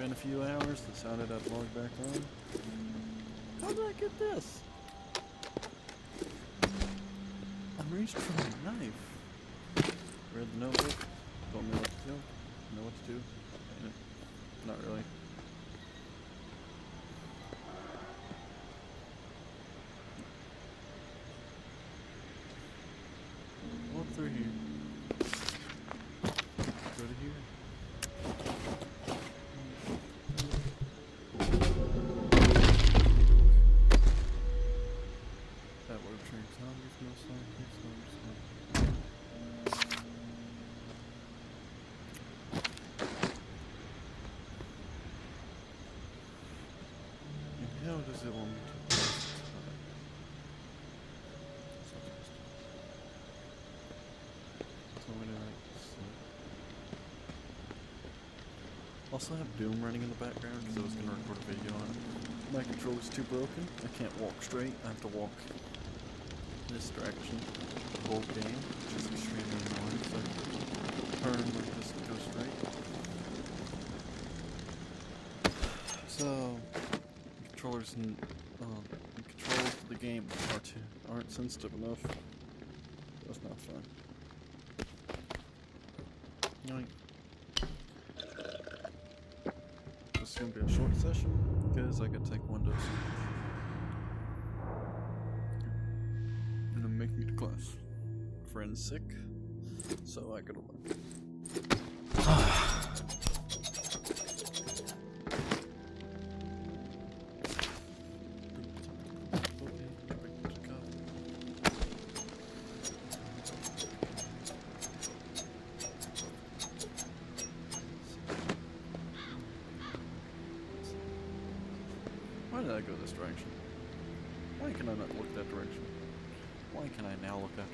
been a few hours. Decided I'd log back on. How did I get this? I'm reached for my knife. Read the notebook. Told me what to do. Know what to do. Not really. Walk through here. Go to here. That would have turned zombies most likely, so I'm just gonna... And how does it want me to do this? Also have Doom running in the background because I was going to record a video on it. My controller's too broken. I can't walk straight. I have to walk in this direction the whole game, which is extremely annoying. So I can turn like this and go straight. So controllers and controls of the game aren't sensitive enough. That's not fun. Yoink. It's gonna be a short session because I gotta take Windows. And then make me to class. Friend's sick, so I gotta work. Why did I go this direction? Why can I not look that direction? Why can I now look that?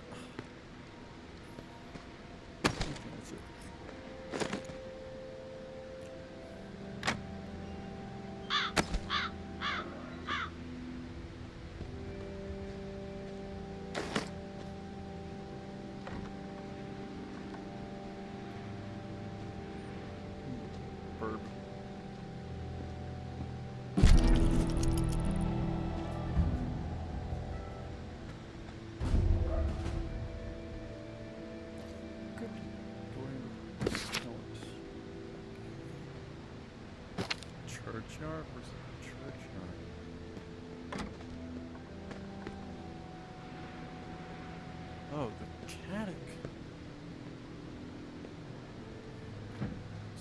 Okay, that's it. Burp. Churchyard? Where's the churchyard? Oh, the Caddock.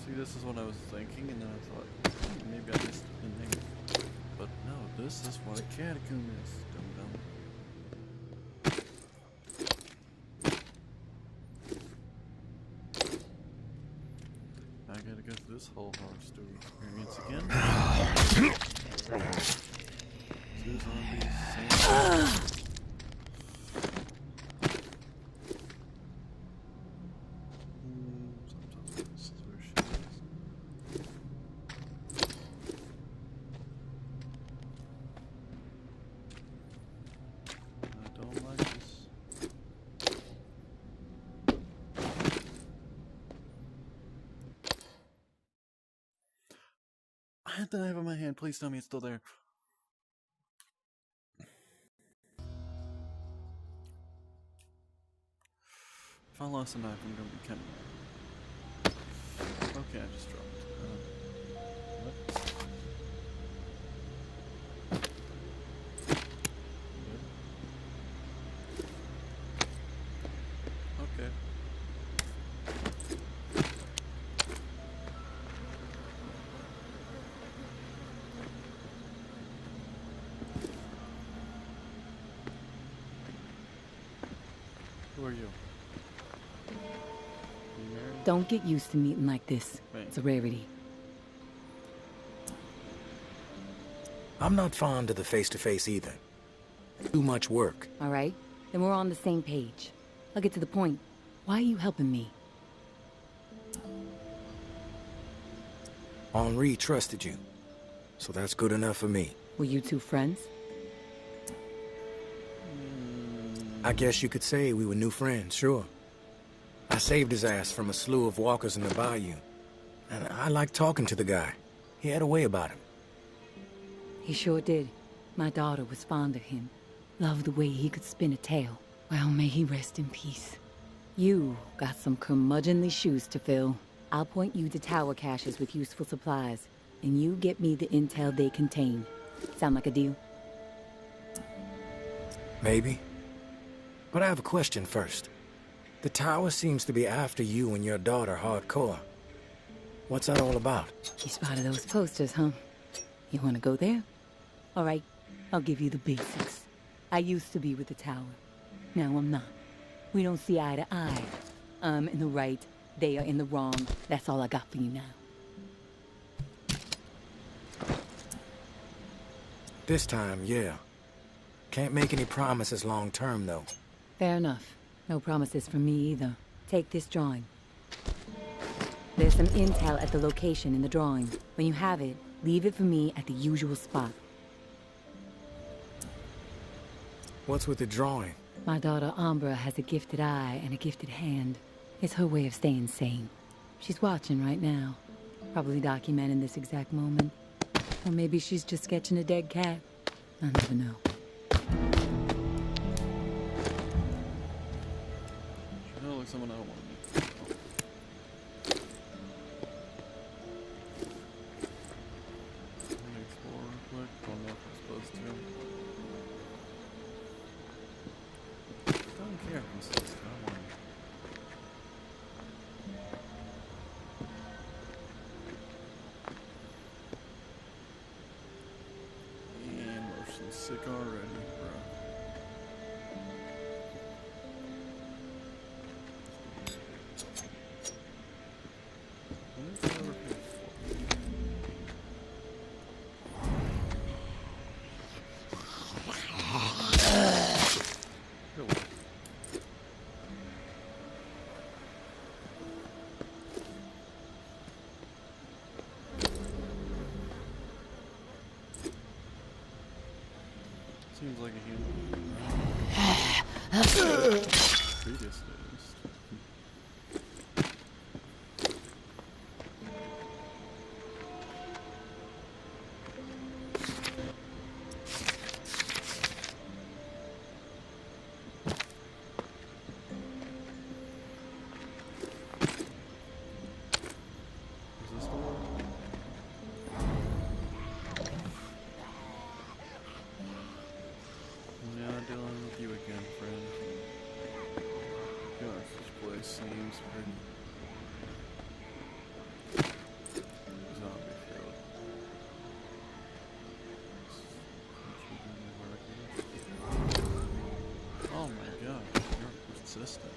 See, this is what I was thinking, and then I thought, maybe I missed the name. But no, this is what a catacomb is. Dum-dum. I gotta go through this whole horror story experience again. Two zombies, same. Sometimes this is where she is. I don't like this. I had the knife in my hand. Please tell me it's still there. If I lost a knife, I'm gonna be kind of... Okay, I just dropped it. What? Okay. Who are you? Don't get used to meeting like this. Right. It's a rarity. I'm not fond of the face-to-face either. Too much work. All right? Then we're on the same page. I'll get to the point. Why are you helping me? Henri trusted you, so that's good enough for me. Were you two friends? I guess you could say we were new friends, sure. I saved his ass from a slew of walkers in the bayou, and I like talking to the guy. He had a way about him. He sure did. My daughter was fond of him. Loved the way he could spin a tale. Well, may he rest in peace. You got some curmudgeonly shoes to fill. I'll point you to tower caches with useful supplies, and you get me the intel they contain. Sound like a deal? Maybe. But I have a question first. The tower seems to be after you and your daughter hardcore. What's that all about? You spotted those posters, huh? You wanna go there? All right, I'll give you the basics. I used to be with the tower. Now I'm not. We don't see eye to eye. I'm in the right, they are in the wrong. That's all I got for you now. This time, yeah. Can't make any promises long term, though. Fair enough. No promises from me either. Take this drawing. There's some intel at the location in the drawing. When you have it, leave it for me at the usual spot. What's with the drawing? My daughter Umbra has a gifted eye and a gifted hand. It's her way of staying sane. She's watching right now. Probably documenting this exact moment. Or maybe she's just sketching a dead cat. I never know. Sure looks like someone I want. Let me explore real quick. Don't know if I'm supposed to. Don't care if I'm supposed to. I want. And motion sick already, bro. What did I ever pay for? Really? Seems like a human. Previously, at least. Is this the one? Yeah, dealing with you again, friend. Gosh, this place seems pretty zombie filled. Oh my god, you're persistent.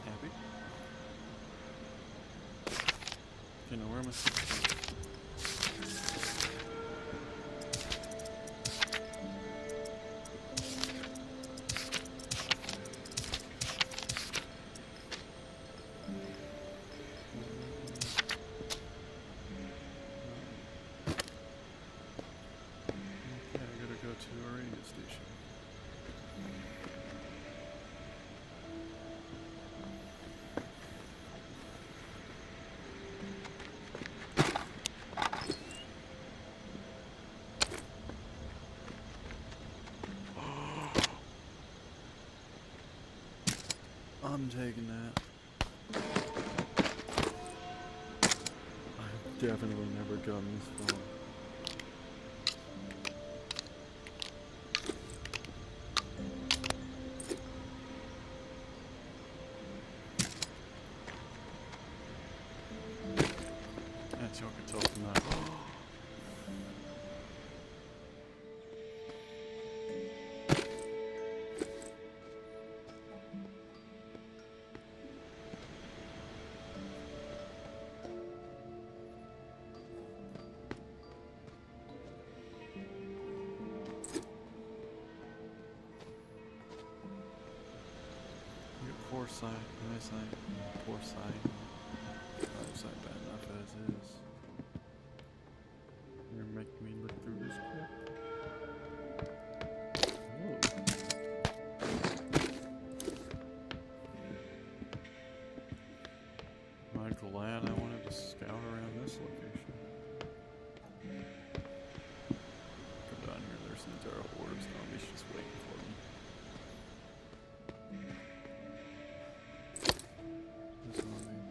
Happy? You know, where am I supposed to be? Okay, I gotta go to a radio station. I'm taking that. I've definitely never gotten this far. That's your guitar from that. Poor sight, nice sight, poor sight. Sight bad enough as is. You're making me look through this crap. glad I wanted to scout around this location. Come down here, there's an entire horde of zombies just waiting for me. This zombie.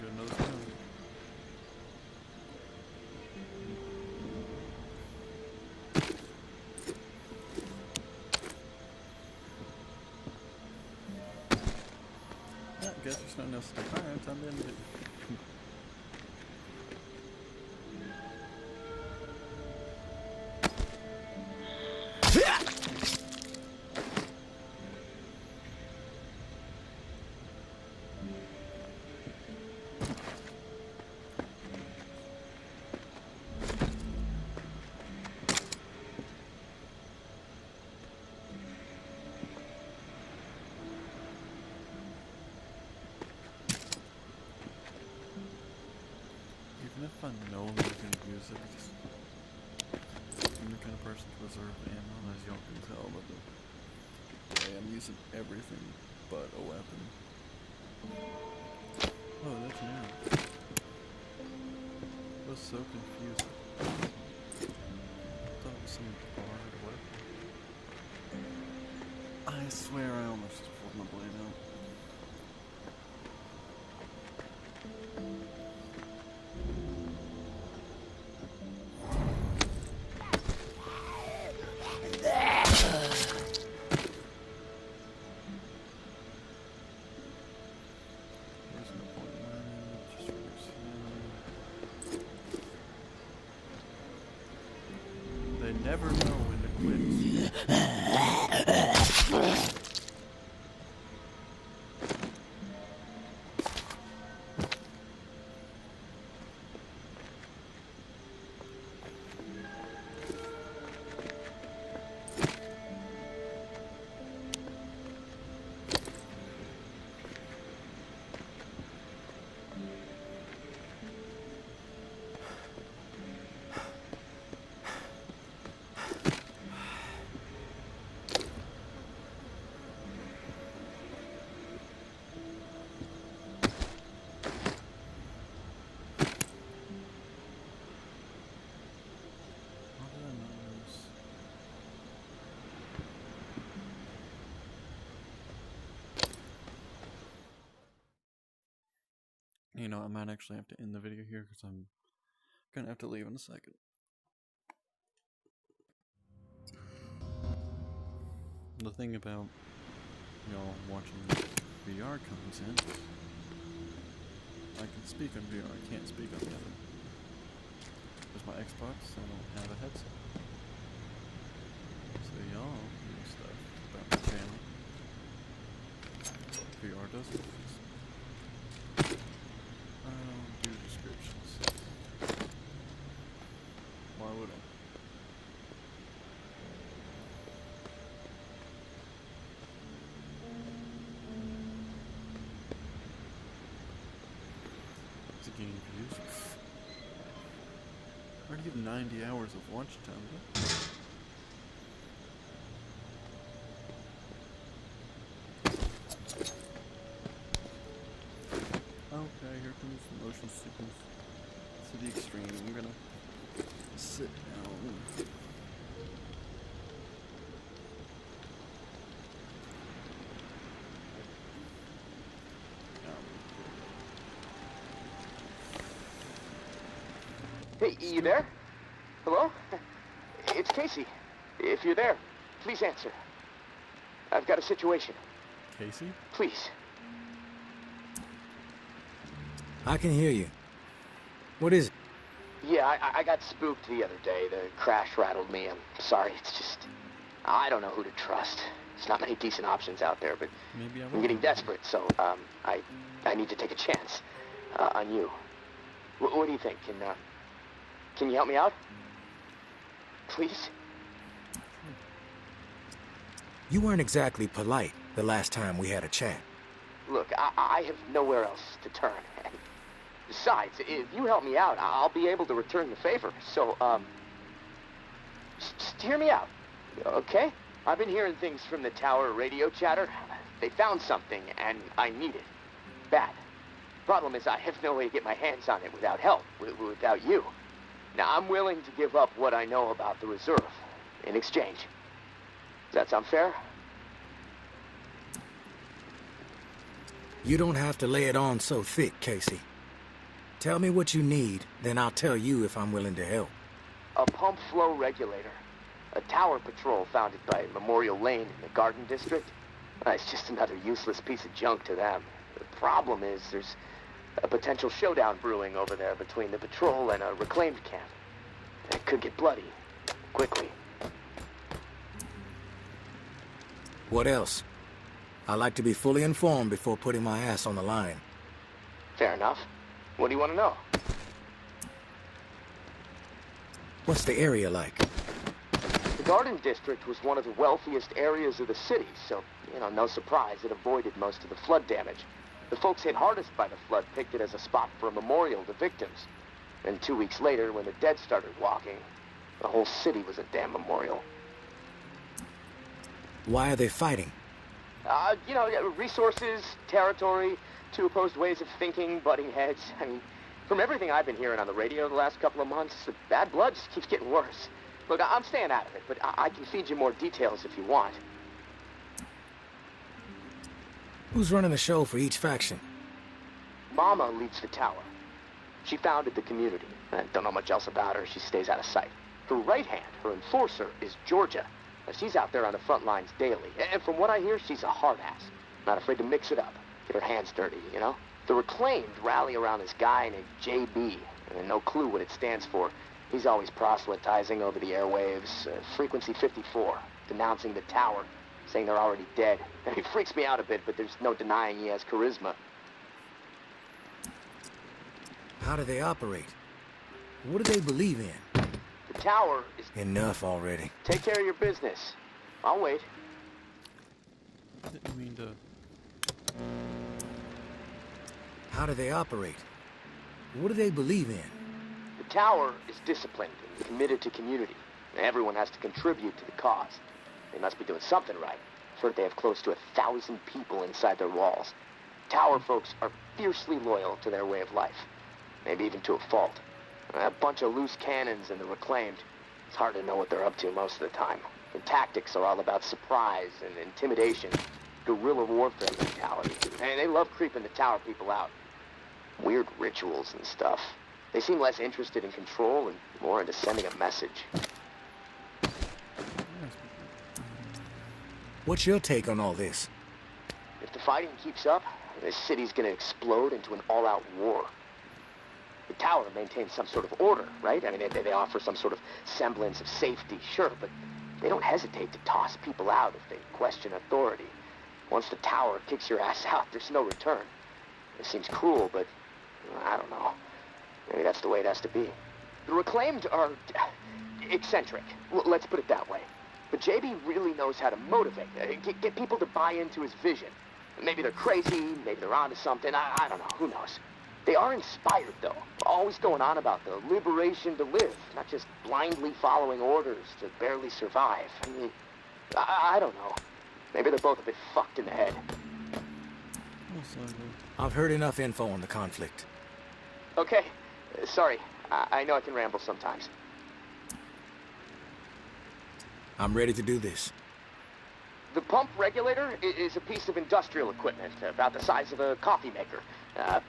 Got another zombie. Yeah, I guess there's nothing else to do. Alright, time to end it. Even if I know I'm not going to use it, because I'm the kind of person to reserve ammo, as y'all can tell, but the way I'm using everything but a weapon. Oh, that's an arrow. I was so confused. I thought it was some barred weapon. I swear I almost just pulled my blade out. There's no point in running, just reverse. They never know when to quit. You know, I might actually have to end the video here because I'm gonna have to leave in a second. The thing about y'all watching VR content, I can speak on VR, I can't speak on the other. There's my Xbox, I don't have a headset. So y'all know stuff about my channel. VR doesn't exist. I don't do descriptions. Why would I? Is it getting views? I already have 90 hours of watch time. Okay, here comes the motion sickness to the extreme. I'm gonna sit down. Hey, you there? Hello? It's Casey. If you're there, please answer. I've got a situation. Casey? Please. I can hear you. What is it? Yeah, I got spooked the other day. The crash rattled me. I'm sorry. It's just... I don't know who to trust. There's not many decent options out there, but Maybe I will. I'm getting desperate, so, I need to take a chance on you. What do you think? Can you help me out? Please? You weren't exactly polite the last time we had a chat. Look, I have nowhere else to turn. And besides, if you help me out, I'll be able to return the favor. So, just hear me out, okay? I've been hearing things from the tower radio chatter. They found something, and I need it. Bad. Problem is, I have no way to get my hands on it without help, without you. Now, I'm willing to give up what I know about the reserve in exchange. Does that sound fair? You don't have to lay it on so thick, Casey. Tell me what you need, then I'll tell you if I'm willing to help. A pump flow regulator. A tower patrol founded by Memorial Lane in the Garden District. It's just another useless piece of junk to them. The problem is there's a potential showdown brewing over there between the patrol and a reclaimed camp. It could get bloody. Quickly. What else? I like to be fully informed before putting my ass on the line. Fair enough. What do you want to know? What's the area like? The Garden District was one of the wealthiest areas of the city, so, no surprise, it avoided most of the flood damage. The folks hit hardest by the flood picked it as a spot for a memorial to victims. And 2 weeks later, when the dead started walking, the whole city was a damn memorial. Why are they fighting? Resources, territory, two opposed ways of thinking, butting heads. I mean, from everything I've been hearing on the radio the last couple of months, the bad blood just keeps getting worse. Look, I'm staying out of it, but I can feed you more details if you want. Who's running the show for each faction? Mama leads the tower. She founded the community. I don't know much else about her. She stays out of sight. Her right hand, her enforcer, is Georgia. She's out there on the front lines daily. And from what I hear, she's a hard ass. Not afraid to mix it up. Get her hands dirty, The Reclaimed rally around this guy named JB. And no clue what it stands for. He's always proselytizing over the airwaves. Frequency 54. Denouncing the tower. Saying they're already dead. And he freaks me out a bit, but there's no denying he has charisma. How do they operate? What do they believe in? The tower is... Enough already. Take care of your business. I'll wait. I didn't mean to... How do they operate? What do they believe in? The tower is disciplined and committed to community. Everyone has to contribute to the cause. They must be doing something right. I've heard they have close to 1,000 people inside their walls. Tower folks are fiercely loyal to their way of life. Maybe even to a fault. A bunch of loose cannons in the Reclaimed. It's hard to know what they're up to most of the time. The tactics are all about surprise and intimidation. Guerrilla warfare mentality. And they love creeping the tower people out. Weird rituals and stuff. They seem less interested in control and more into sending a message. What's your take on all this? If the fighting keeps up, this city's gonna explode into an all-out war. The tower maintains some sort of order, right? I mean, they offer some sort of semblance of safety, sure, but they don't hesitate to toss people out if they question authority. Once the tower kicks your ass out, there's no return. It seems cruel, but I don't know. Maybe that's the way it has to be. The Reclaimed are eccentric. Let's put it that way. But JB really knows how to motivate, get people to buy into his vision. Maybe they're crazy, maybe they're onto something, I don't know, who knows. They are inspired, though, always going on about the liberation to live, not just blindly following orders to barely survive. I mean, I don't know. Maybe they're both a bit fucked in the head. I've heard enough info on the conflict. Okay, sorry. I know I can ramble sometimes. I'm ready to do this. The pump regulator is a piece of industrial equipment about the size of a coffee maker.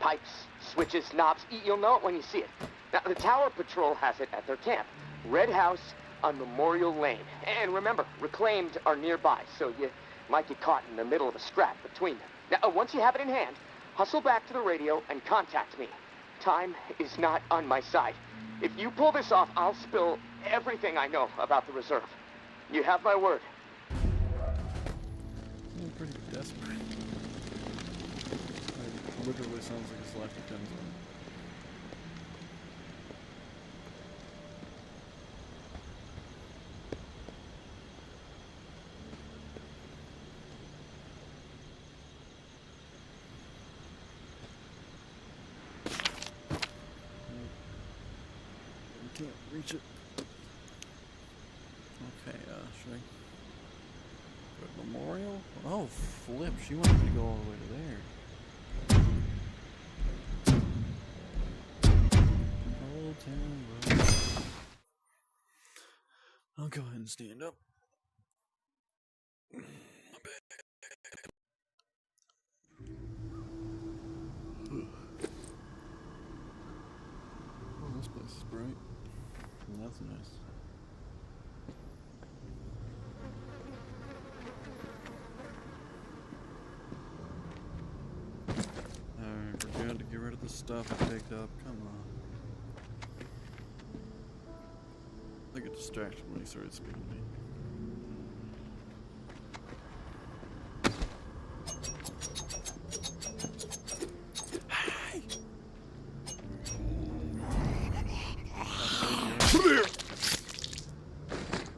Pipes, switches, knobs. You'll know it when you see it. Now, the Tower Patrol has it at their camp. Red House on Memorial Lane. And remember, Reclaimed are nearby, so you might get caught in the middle of a scrap between them. Now, once you have it in hand, hustle back to the radio and contact me. Time is not on my side. If you pull this off, I'll spill everything I know about the reserve. You have my word. I'm pretty desperate. It literally sounds like his life depends on it. Can't reach it. Okay, should I go to Memorial? Oh, flip, she wanted me to go all the way to there. Old Town Road. I'll go ahead and stand up. My bad. Oh, this place is bright. That's nice. Alright, we're good to get rid of the stuff I picked up. Come on. I get distracted when he started speaking to me.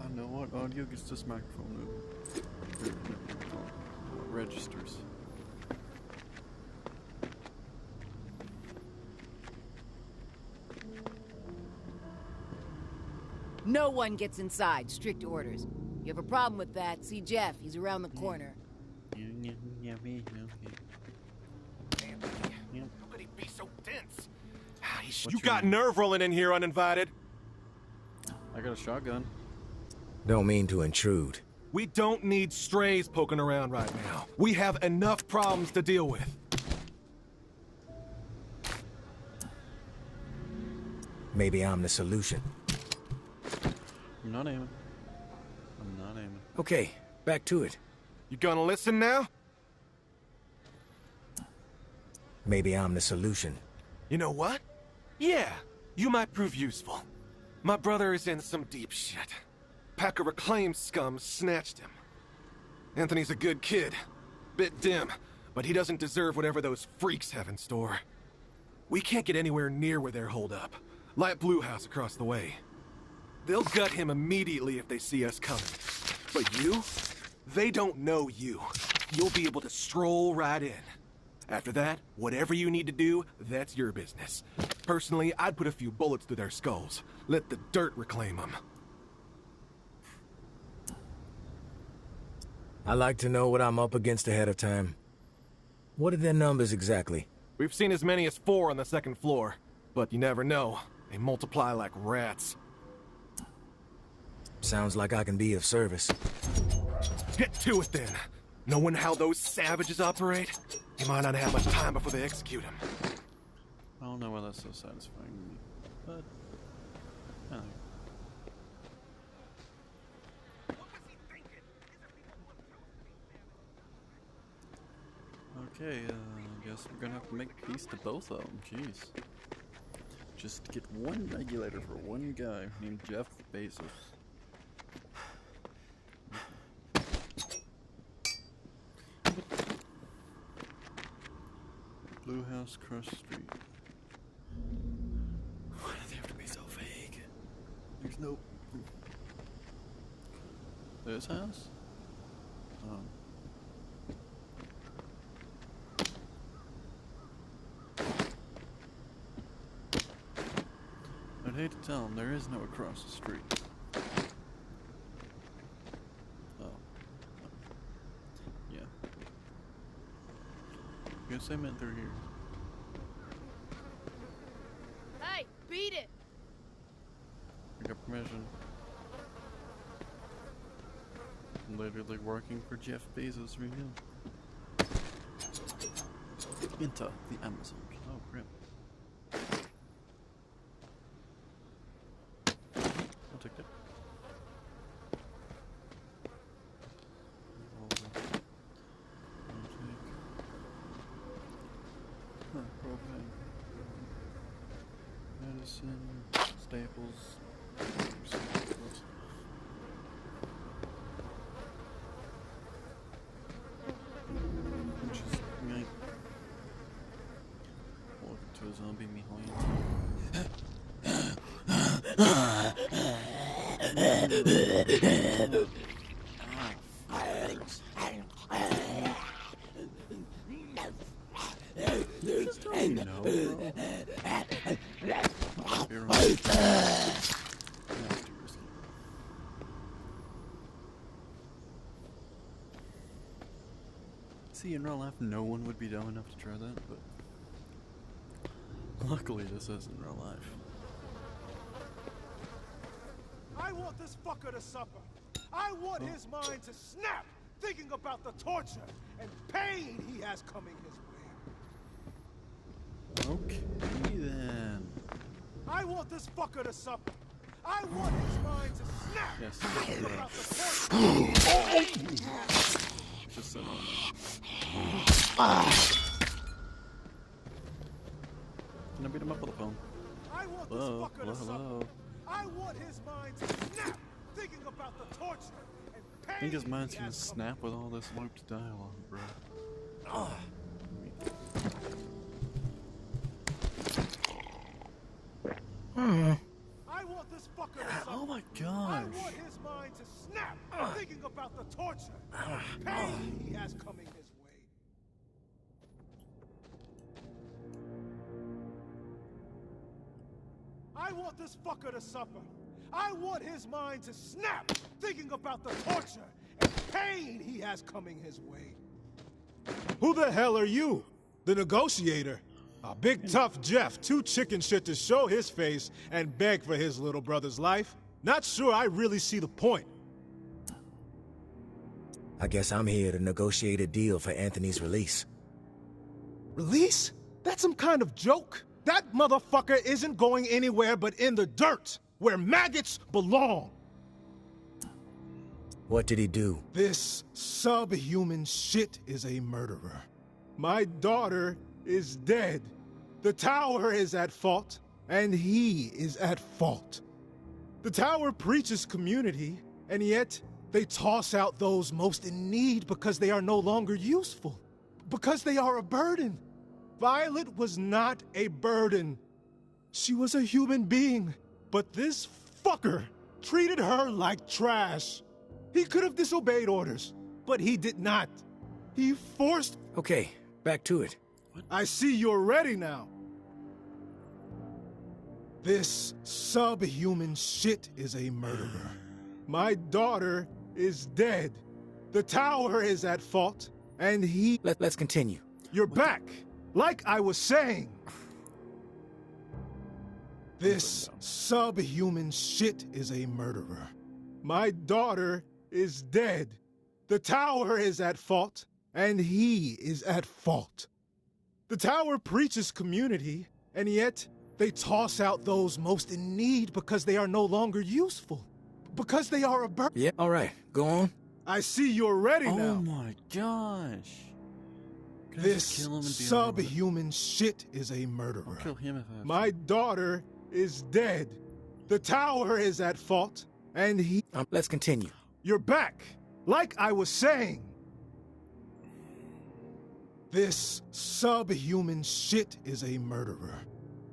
I know what audio gets this microphone registers. No one gets inside. Strict orders. You have a problem with that, see Jeff. He's around the corner. How could he be so dense? You got nerve rolling in here uninvited. I got a shotgun. Don't mean to intrude. We don't need strays poking around right now. We have enough problems to deal with. Maybe I'm the solution. I'm not aiming. I'm not aiming. Okay, back to it. You gonna listen now? Maybe I'm the solution. You know what? Yeah, you might prove useful. My brother is in some deep shit. Pack of reclaimed scum snatched him. Anthony's a good kid. Bit dim, but he doesn't deserve whatever those freaks have in store. We can't get anywhere near where they're holed up. Light Blue House across the way. They'll gut him immediately if they see us coming. But you? They don't know you. You'll be able to stroll right in. After that, whatever you need to do, that's your business. Personally, I'd put a few bullets through their skulls. Let the dirt reclaim them. I like to know what I'm up against ahead of time. What are their numbers exactly? We've seen as many as 4 on the second floor. But you never know. They multiply like rats. Sounds like I can be of service. Get to it then. Knowing how those savages operate, you might not have much time before they execute him. I don't know why that's so satisfying to me, but okay, I guess we're gonna have to make peace to both of them. Jeez. Just get one regulator for one guy named Jeff Bezos. Blue House across the street. Why do they have to be so vague? There's no... This house? I'd hate to tell them there is no across the street. Oh. Yeah. Guess I meant they're here. Hey, beat it! I got permission. I'm literally working for Jeff Bezos right now. Into the Amazon. Oh, crap. I'll take that. Medicine, staples. Which is right. Walking to a zombie behind. You know, bro. You're right. That's too risky. See, in real life, no one would be dumb enough to try that, but luckily this isn't real life. I want this fucker to suffer. I want his mind to snap, thinking about the torture and pain he has coming his way. Okay, then. I want this fucker to suffer. I want his mind to snap, Yes. thinking Yeah. about the torture. Just so you know. Can I beat him up with a phone? I want this Hello? fucker Hello? to suffer. Hello? I want his mind to snap, thinking about the torture and pain I think his mind's he gonna has coming. snap with all this looped dialogue, bro. I want this fucker to suffer. Oh my I gosh! want his mind to snap, thinking about the torture and pain he has coming his way. I want this fucker to suffer. I want his mind to snap, thinking about the torture and pain he has coming his way. Who the hell are you? The negotiator? A big tough Jeff, too chicken shit to show his face and beg for his little brother's life? Not sure I really see the point. I guess I'm here to negotiate a deal for Anthony's release. Release? That's some kind of joke? That motherfucker isn't going anywhere but in the dirt, where maggots belong. What did he do? This subhuman shit is a murderer. My daughter is dead. The tower is at fault, and he is at fault. The tower preaches community, and yet they toss out those most in need because they are no longer useful, because they are a burden. Violet was not a burden. She was a human being, but this fucker treated her like trash. He could have disobeyed orders, but he did not. He forced... Okay, back to it. I see you're ready now. This subhuman shit is a murderer. My daughter is dead. The tower is at fault, and he... Let's continue. You're back. Like I was saying. This subhuman shit is a murderer. My daughter is dead. The tower is at fault, and he is at fault. The tower preaches community, and yet they toss out those most in need because they are no longer useful. Because they are a burden. Yeah, all right, go on. I see you're ready Oh now. my gosh! Can I This just kill him and be over with it? subhuman shit is a murderer. I'll kill him if I have My to. daughter is dead. The tower is at fault, and he... Let's continue. You're back. Like I was saying. This subhuman shit is a murderer.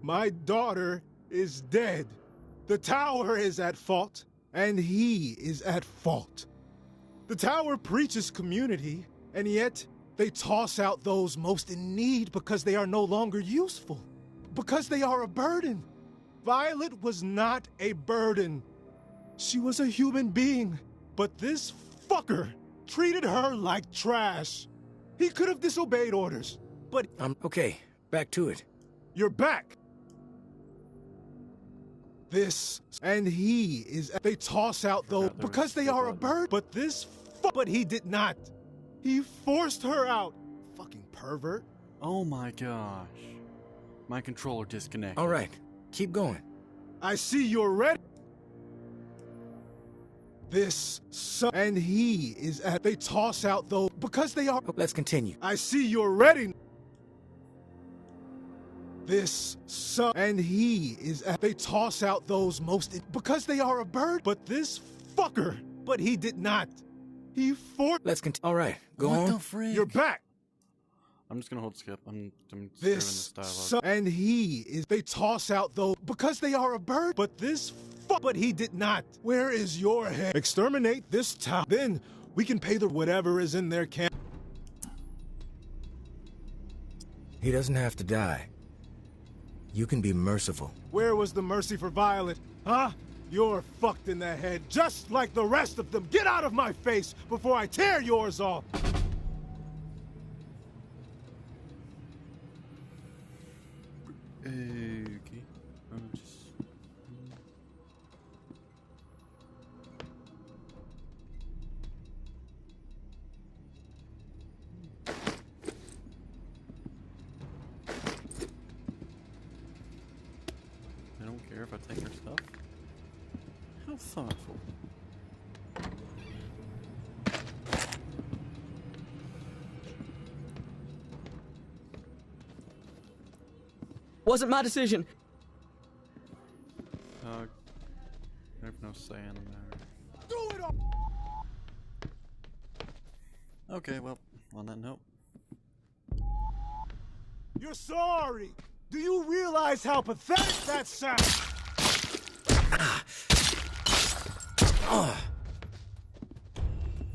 My daughter is dead. The tower is at fault, and he is at fault. The tower preaches community, and yet they toss out those most in need because they are no longer useful. Because they are a burden. Violet was not a burden. She was a human being, but this fucker treated her like trash. He could have disobeyed orders, but Okay, back to it. you're back. This, and he is, they toss out though, Forgot there was because they a are a button. bird, but this but he did not. He forced her out. Fucking pervert. Oh my gosh! My controller disconnected. All right, keep going. I see you're ready. This, and he is at, they toss out though, because they are, Let's continue. I see you're ready. this son, and he is at. They toss out those most because they are a bird. But this fucker, but he did not. He forced. Let's continue. All right, go What on. the frick? You're back. I'm just gonna hold skip. I'm doing This this dialogue. son, and he is. They toss out those because they are a bird. But this but he did not. Where is your head? Exterminate this town. Then we can pay the whatever is in their camp. He doesn't have to die. You can be merciful. Where was the mercy for Violet? Huh? You're fucked in the head, just like the rest of them. Get out of my face before I tear yours off. Okay. I don't care if I take her stuff. How thoughtful. Wasn't my decision. I have no say in the matter. Do it all. Okay, well, on that note. You're sorry. Do you realize how pathetic that sounds?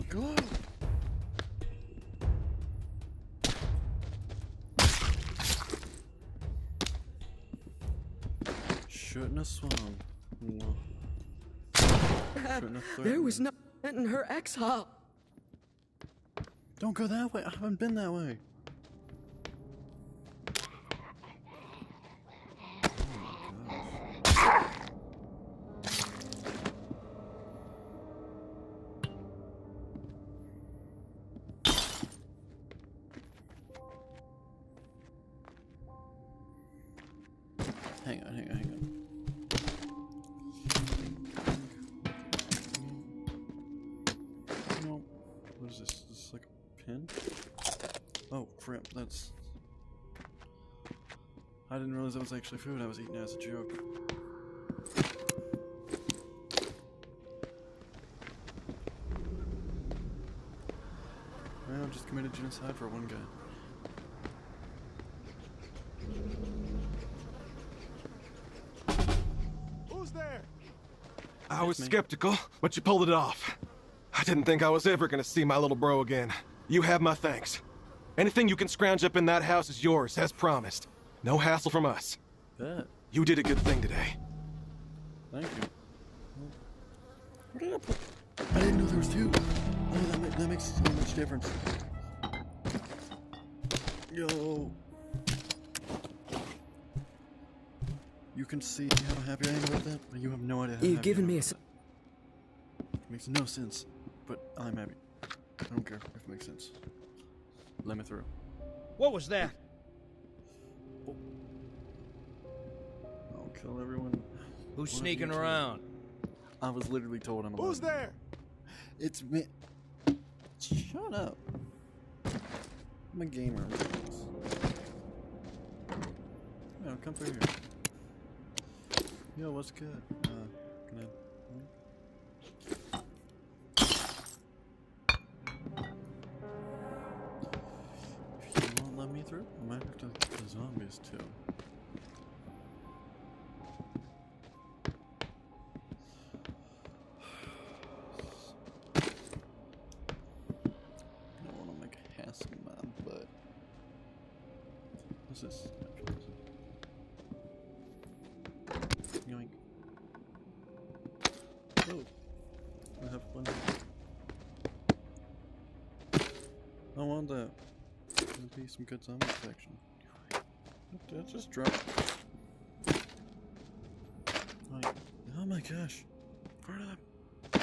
Go! Shouldn't have swung. No. Shouldn't have There was threatened. no in her exile. Don't go that way. I haven't been that way. Hang on. No. What is this? Is this like a pin? Oh, crap, that's... I didn't realize that was actually food I was eating as a joke. Well, I just committed genocide for one guy. Who's there? I was me. skeptical, but you pulled it off. I didn't think I was ever gonna see my little bro again. You have my thanks. Anything you can scrounge up in that house is yours, as promised. No hassle from us. Bet. You did a good thing today. Thank you. Where did I put... I didn't know there was two. Oh, that makes so much difference. Yo. You can see how happy I am about that, but you have no idea how You've happy given I am me a. about that. It makes no sense, but I'm happy. I don't care if it makes sense. Let me through. What was that? I'll kill everyone. Who's What sneaking you around? I was literally told I'm allowed. Who's there? It's me. Shut up. I'm a gamer. No, come through here. Yo, what's good? Can I... If you won't let me through, I might have to kill the zombies too. I don't want to make a hassle in my butt. What's this? Yoink. Oh, I have one. I want that. That'd be some good zombie protection. That just dropped. Like, oh my gosh. Where did I...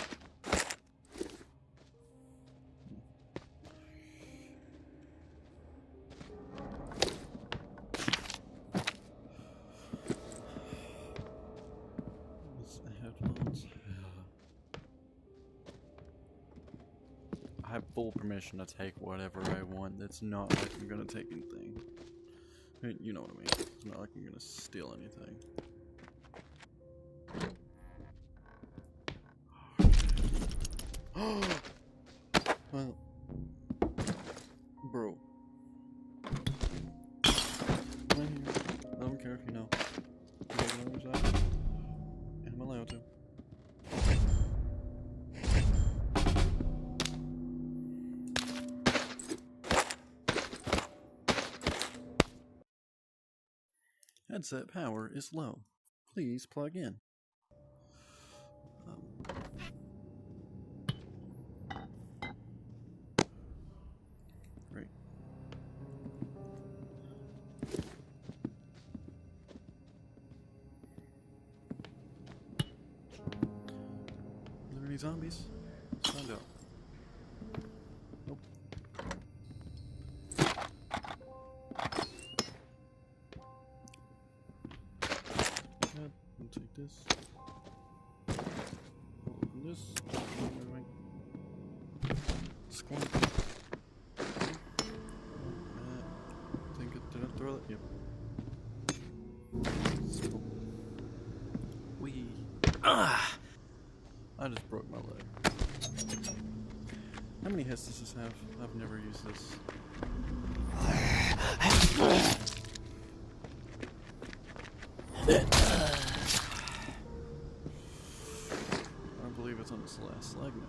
Headphones. I have full permission to take whatever I want. It's not like I'm gonna take anything. You know what I mean. It's not like I'm gonna steal anything. Well, bro. Right here. I don't care if you know. You know what I'm saying? And I'm allowed to. Headset power is low. Please plug in. Great. Are there any zombies? Let's find out. Nope. Good. We'll take this. We'll open this. Wait. Squint. Think it didn't throw it? Yep. Simple. Wee. Ah! I just broke my leg. How many hits does this have? I've never used this. I believe it's on its last leg now.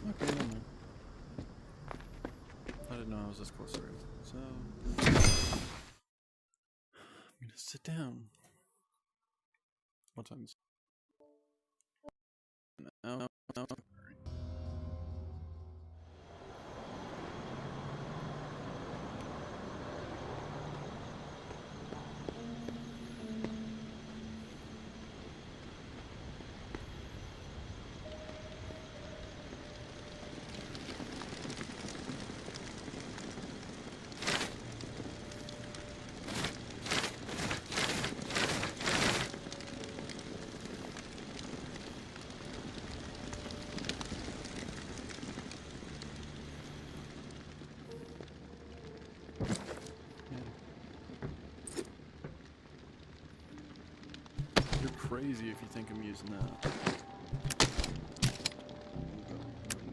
Okay, never mind. I didn't know I was this close already. So I'm gonna sit down. What time is it? No. You're crazy if you think I'm using that. I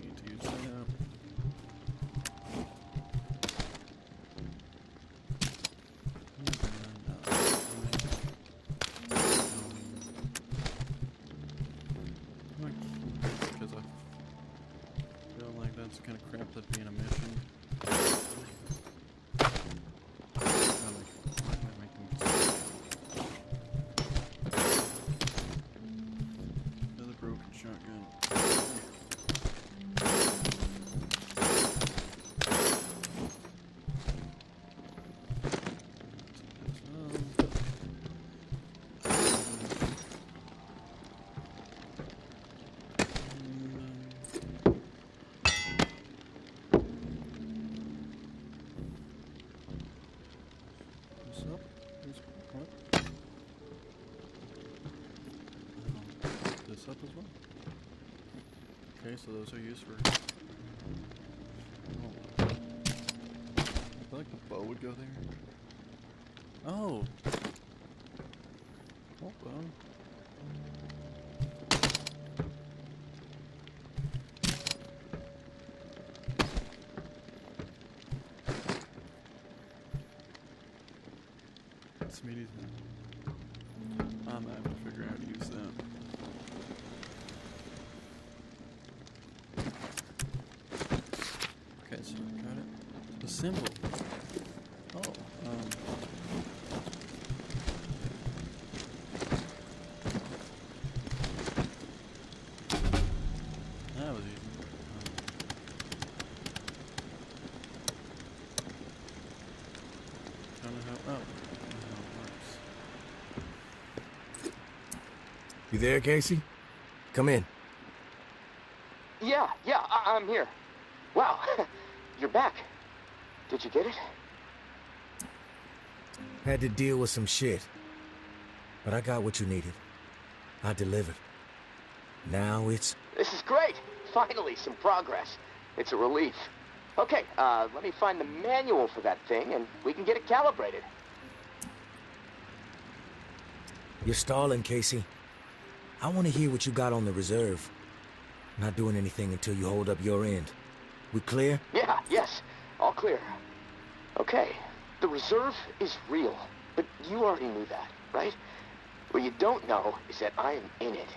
need to use that. Because I feel like that's kind of crap that'd be in a mission. Shotgun. This up as well. Okay, so those are used for. Oh. I feel like the bow would go there. Oh! Hold on. Smeaty's now. I'm gonna have to figure out how to use that. Okay, so I got it. The symbol. Oh, that was easy. Trying to help out. You there, Casey? Come in. Yeah, I'm here. Wow, you're back. Did you get it? Had to deal with some shit. But I got what you needed. I delivered. Now it's... This is great. Finally, some progress. It's a relief. Okay, let me find the manual for that thing, and we can get it calibrated. You're stalling, Casey. I want to hear what you got on the reserve. Not doing anything until you hold up your end. We clear? Yeah, yes. All clear. Okay, the reserve is real, but you already knew that, right? What you don't know is that I am in it.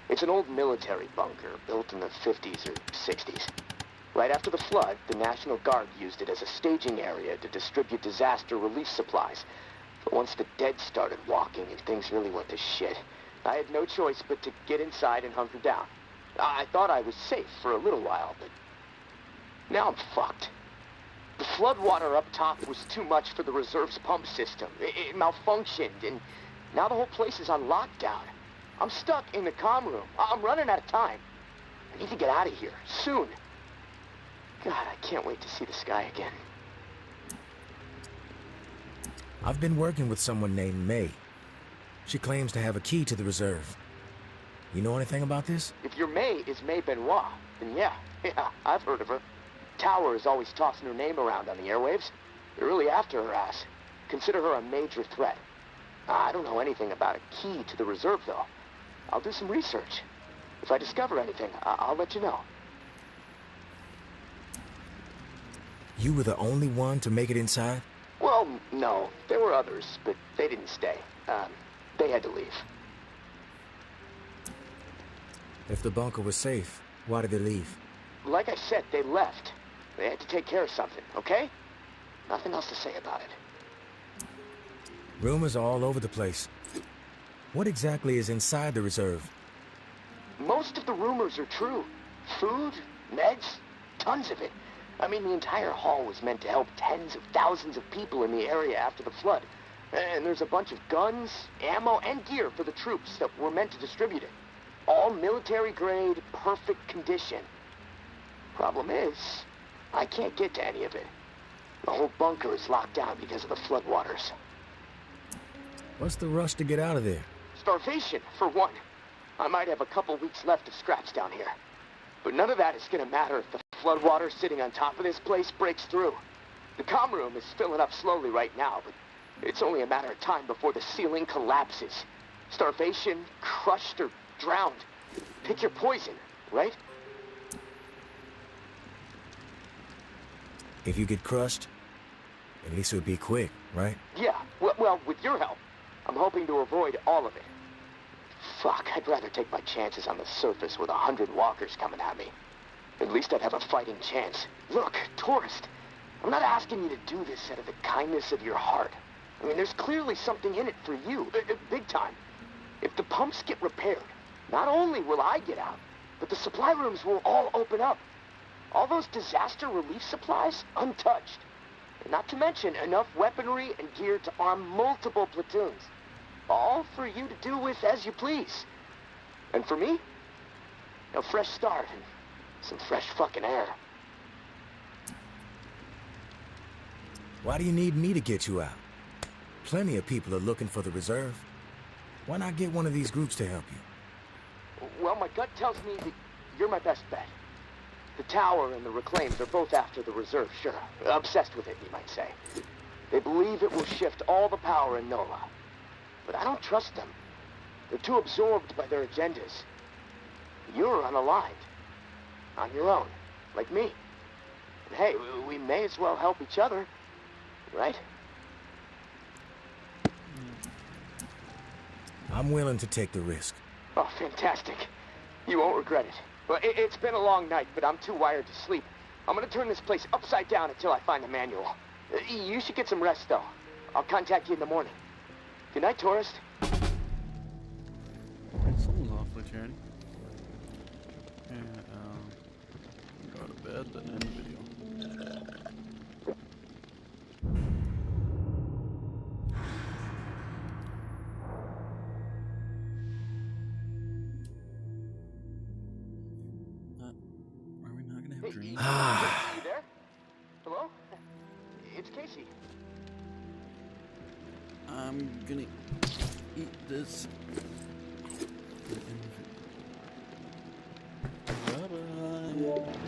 It's an old military bunker built in the 50s or 60s. Right after the flood, the National Guard used it as a staging area to distribute disaster relief supplies. But once the dead started walking and things really went to shit, I had no choice but to get inside and hunker down. I thought I was safe for a little while, but now I'm fucked. The floodwater up top was too much for the reserve's pump system. It malfunctioned, and now the whole place is on lockdown. I'm stuck in the comm room. I'm running out of time. I need to get out of here, soon. God, I can't wait to see the sky again. I've been working with someone named May. She claims to have a key to the reserve. You know anything about this? If your May is May Benoit, then yeah, I've heard of her. Tower is always tossing her name around on the airwaves. They're really after her ass. Consider her a major threat. I don't know anything about a key to the reserve, though. I'll do some research. If I discover anything, I'll let you know. You were the only one to make it inside? Well, no. There were others, but they didn't stay. They had to leave. If the bunker was safe, why did they leave? Like I said, they left. They had to take care of something, okay? Nothing else to say about it. Rumors are all over the place. What exactly is inside the reserve? Most of the rumors are true. Food, meds, tons of it. I mean, the entire hall was meant to help tens of thousands of people in the area after the flood. And there's a bunch of guns, ammo, and gear for the troops that were meant to distribute it. All military-grade, perfect condition. Problem is, I can't get to any of it. The whole bunker is locked down because of the floodwaters. What's the rush to get out of there? Starvation, for one. I might have a couple weeks left of scraps down here. But none of that is gonna matter if the floodwater sitting on top of this place breaks through. The comm room is filling up slowly right now, but it's only a matter of time before the ceiling collapses. Starvation, crushed, or drowned. Pick your poison, right? If you get crushed, at least it would be quick, right? Yeah, well, with your help, I'm hoping to avoid all of it. Fuck, I'd rather take my chances on the surface with 100 walkers coming at me. At least I'd have a fighting chance. Look, tourist, I'm not asking you to do this out of the kindness of your heart. I mean, there's clearly something in it for you, big time. If the pumps get repaired, not only will I get out, but the supply rooms will all open up. All those disaster relief supplies, untouched. Not to mention enough weaponry and gear to arm multiple platoons. All for you to do with as you please. And for me, a fresh start and some fresh fucking air. Why do you need me to get you out? Plenty of people are looking for the reserve. Why not get one of these groups to help you? Well, my gut tells me that you're my best bet. The Tower and the Reclaimed are both after the reserve, sure. Obsessed with it, you might say. They believe it will shift all the power in NOLA. But I don't trust them. They're too absorbed by their agendas. You're unaligned. On your own, like me. And hey, we may as well help each other, right? I'm willing to take the risk. Oh, fantastic. You won't regret it. Well, it's been a long night, but I'm too wired to sleep. I'm gonna turn this place upside down until I find the manual. You should get some rest, though. I'll contact you in the morning. Good night, tourist. Someone's awfully chatty. And, go to bed, then end the video. Are we not gonna have dreams? You there? Hello? It's Casey. I'm gonna eat this. Bye-bye.